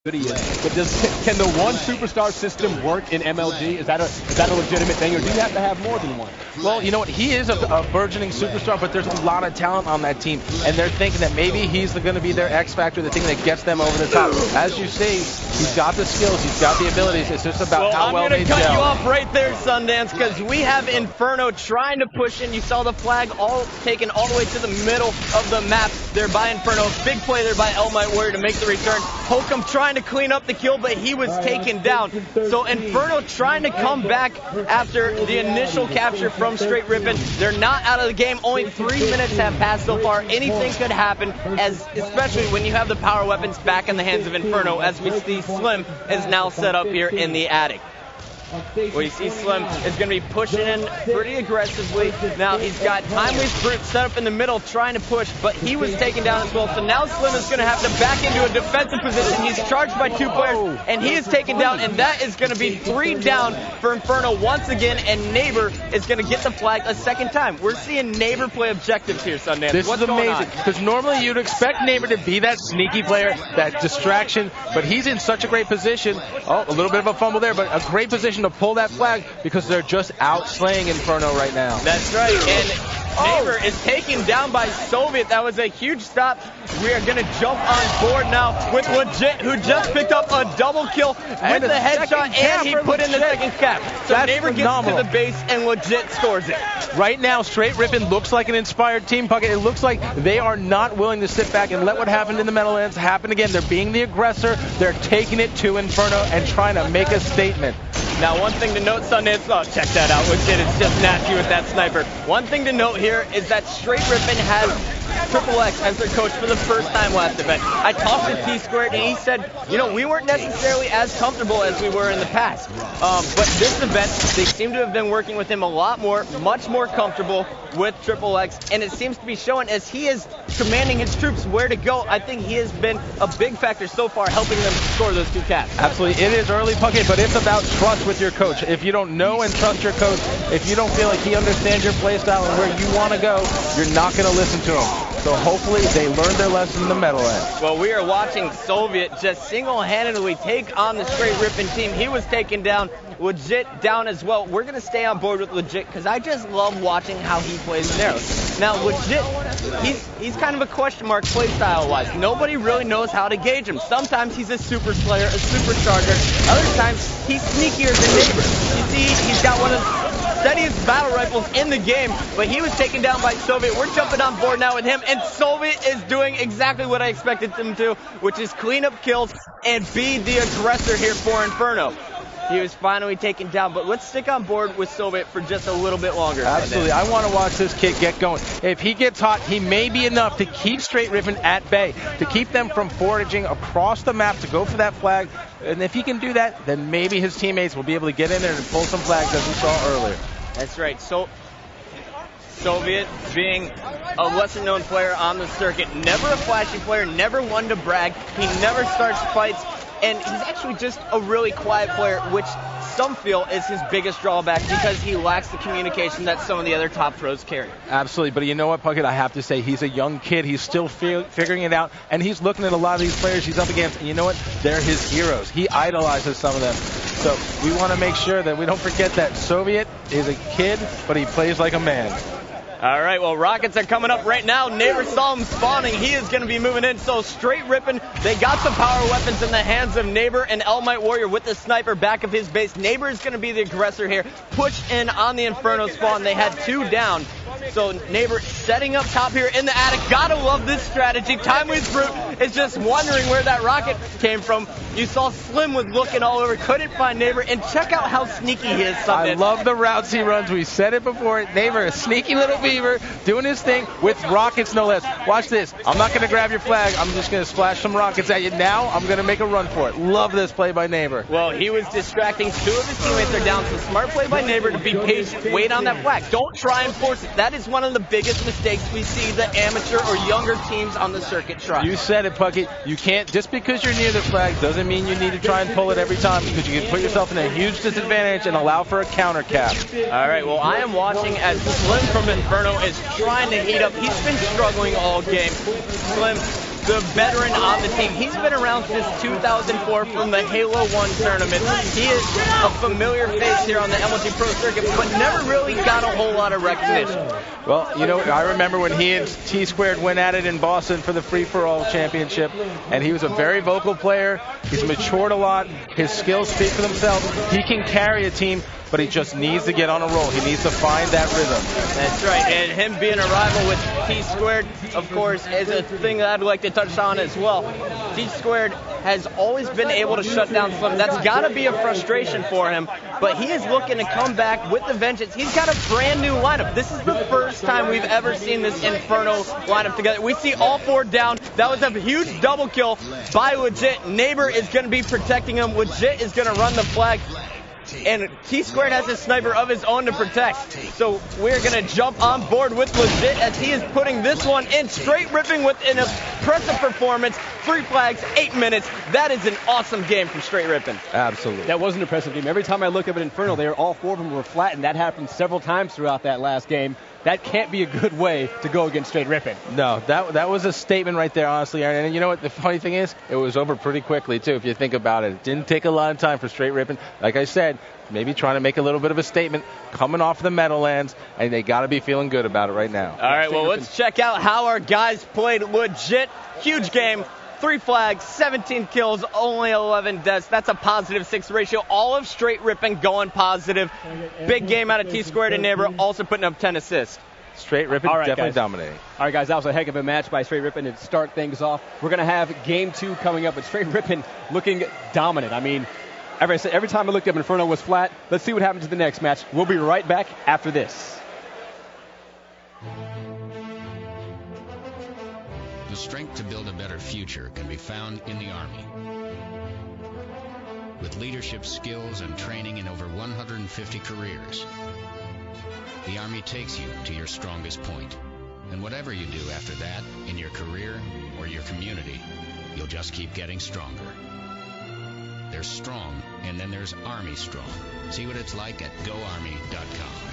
good he is. But can the one superstar system work in MLG? Is that a legitimate thing, or do you have to have more than one? Well, you know what? He is a burgeoning superstar, but there's a lot of talent on that team, and they're thinking that maybe he's going to be their X factor, the thing that gets them over the top. As you see, he's got the skills, he's got the abilities. It's just about how well they gel. I'm going to cut you off right there, Sundance, because we have Inferno trying to push in. You saw the flag all taken all the way to the middle of the map there by Inferno. Big play there by Warrior to make the return. Holcomb trying to clean up the kill, but he was taken down. So Inferno trying to come back after the initial capture from Str8 Rippin. They're not out of the game. Only 3 minutes have passed so far. Anything could happen, especially when you have the power weapons back in the hands of Inferno, as we see Slim is now set up here in the attic. Well, you see Slim is going to be pushing in pretty aggressively. Now he's got Timely's Brute set up in the middle trying to push, but he was taken down as well. So now Slim is going to have to back into a defensive position. He's charged by 2 players, and he is taken down, and that is going to be 3 down for Inferno once again, and Neighbor is going to get the flag a second time. We're seeing Neighbor play objectives here, Sundance. This is amazing, because normally you'd expect Neighbor to be that sneaky player, that distraction, but he's in such a great position. Oh, a little bit of a fumble there, but a great position to pull that flag because they're just out-slaying Inferno right now. That's right, and Neighbor is taken down by Soviet. That was a huge stop. We are going to jump on board now with Legit, who just picked up a double kill with the headshot, and he put in the second cap. So that's Neighbor phenomenal. Gets to the base, and Legit scores it. Right now, Str8 Rippin looks like an inspired team, Puckett. It looks like they are not willing to sit back and let what happened in the Meadowlands happen again. They're being the aggressor. They're taking it to Inferno and trying to make a statement. Now, one thing to note, Sundance, check that out. Legit is just nasty with that sniper. One thing to note here is that Str8 Rippin has XXX as their coach for the first time last event. I talked to Tsquared, and he said, you know, we weren't necessarily as comfortable as we were in the past. But this event, they seem to have been working with him a lot more, much more comfortable with XXX, and it seems to be showing as he is commanding his troops where to go. I think he has been a big factor so far, helping them score those 2 caps. Absolutely. It is early, Puckett, but it's about trust with your coach. If you don't know and trust your coach, if you don't feel like he understands your play style and where you want to go, you're not going to listen to him. So hopefully they learned their lesson in the Meadowlands. Well, we are watching Soviet just single-handedly take on the Str8 Rippin team. He was taken down, Legit down as well. We're going to stay on board with Legit because I just love watching how he plays in arrows. Now, Legit, he's kind of a question mark play style-wise. Nobody really knows how to gauge him. Sometimes he's a super slayer, a supercharger. Other times, he's sneakier than Neighbor. You see, he's got one of the steadiest battle rifles in the game, but he was taken down by Soviet. We're jumping on board now with him, and Soviet is doing exactly what I expected him to, which is clean up kills and be the aggressor here for Inferno. He was finally taken down, but let's stick on board with Soviet for just a little bit longer. Absolutely. I want to watch this kid get going. If he gets hot, he may be enough to keep Str8 Rippin at bay, to keep them from foraging across the map to go for that flag. And if he can do that, then maybe his teammates will be able to get in there and pull some flags as we saw earlier. That's right. So Soviet being a lesser-known player on the circuit, never a flashy player, never one to brag. He never starts fights, and he's actually just a really quiet player, which some feel is his biggest drawback because he lacks the communication that some of the other top pros carry. Absolutely, but you know what, Puckett? I have to say he's a young kid. He's still figuring it out, and he's looking at a lot of these players he's up against, and you know what? They're his heroes. He idolizes some of them. So we want to make sure that we don't forget that Soviet is a kid, but he plays like a man. All right, well, rockets are coming up right now. Neighbor saw him spawning. He is going to be moving in. So Str8 Rippin, they got some power weapons in the hands of Neighbor and Warrior with the sniper back of his base. Neighbor is going to be the aggressor here. Push in on the Inferno spawn. They had 2 down. So Neighbor setting up top here in the attic. Gotta love this strategy. Timely's Brute is just wondering where that rocket came from. You saw Slim was looking all over, couldn't find Neighbor, and check out how sneaky he is. I love the routes he runs. We said it before. Neighbor, a sneaky little beaver, doing his thing with rockets no less. Watch this. I'm not going to grab your flag. I'm just going to splash some rockets at you. Now I'm going to make a run for it. Love this play by Neighbor. Well, he was distracting. 2 of his teammates are down, so smart play by Neighbor to be patient, wait on that flag. Don't try and force it. That is one of the biggest mistakes we see the amateur or younger teams on the circuit try. You said it, Puckett. You can't, just because you're near the flag doesn't mean you need to try and pull it every time, because you can put yourself in a huge disadvantage and allow for a counter cap. All right, well, I am watching as Slim from Inferno is trying to heat up. He's been struggling all game. Slim the veteran on the team. He's been around since 2004 from the Halo 1 tournament. He is a familiar face here on the MLG Pro Circuit, but never really got a whole lot of recognition. Well, you know, I remember when he and Tsquared went at it in Boston for the free-for-all championship, and he was a very vocal player. He's matured a lot. His skills speak for themselves. He can carry a team, but he just needs to get on a roll. He needs to find that rhythm. That's right, and him being a rival with Tsquared, of course, is a thing that I'd like to touch on as well. Tsquared has always been able to shut down Slim. That's got to be a frustration for him, but he is looking to come back with the vengeance. He's got a brand new lineup. This is the first time we've ever seen this Inferno lineup together. We see all four down. That was a huge double kill by Legit. Neighbor is going to be protecting him. Legit is going to run the flag. And Tsquared has a sniper of his own to protect. So we're going to jump on board with Legit as he is putting this one in. Str8 Rippin with an impressive performance. 3 flags, 8 minutes. That is an awesome game from Str8 Rippin. Absolutely. That was an impressive game. Every time I look up at Inferno, all 4 of them were flat, and that happened several times throughout that last game. That can't be a good way to go against Str8 Rippin. No, that was a statement right there, honestly, Aaron. And you know what? The funny thing is, it was over pretty quickly, too, if you think about it. It didn't take a lot of time for Str8 Rippin. Like I said, maybe trying to make a little bit of a statement, coming off the Meadowlands, and they got to be feeling good about it right now. All right, well, let's check out how our guys played. Legit, huge game. 3 flags, 17 kills, only 11 deaths. That's a positive 6 ratio. All of Str8 Rippin going positive. Big game out of Tsquared and Neighbor, also putting up 10 assists. Str8 Rippin definitely dominating. All right, guys, that was a heck of a match by Str8 Rippin to start things off. We're going to have game 2 coming up, but Str8 Rippin looking dominant. I mean, every time I looked up, Inferno was flat. Let's see what happens to the next match. We'll be right back after this. The strength to build a better future can be found in the Army. With leadership skills and training in over 150 careers, the Army takes you to your strongest point. And whatever you do after that, in your career or your community, you'll just keep getting stronger. There's strong, and then there's Army Strong. See what it's like at GoArmy.com.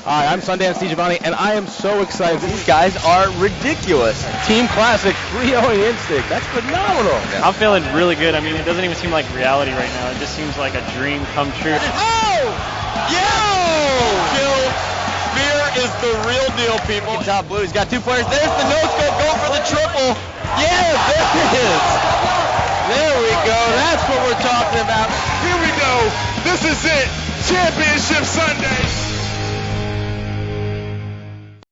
Hi, I'm Sundance DiGiovanni, and I am so excited. These guys are ridiculous. Team Classic 3-0 Instinct. That's phenomenal. Yeah. I'm feeling really good. I mean, it doesn't even seem like reality right now. It just seems like a dream come true. Oh! Yo! Kill. Fear is the real deal, people. Top blue. He's got 2 players. There's the no-scope going for the triple. Yeah, there it is. There we go. That's what we're talking about. Here we go. This is it. Championship Sunday.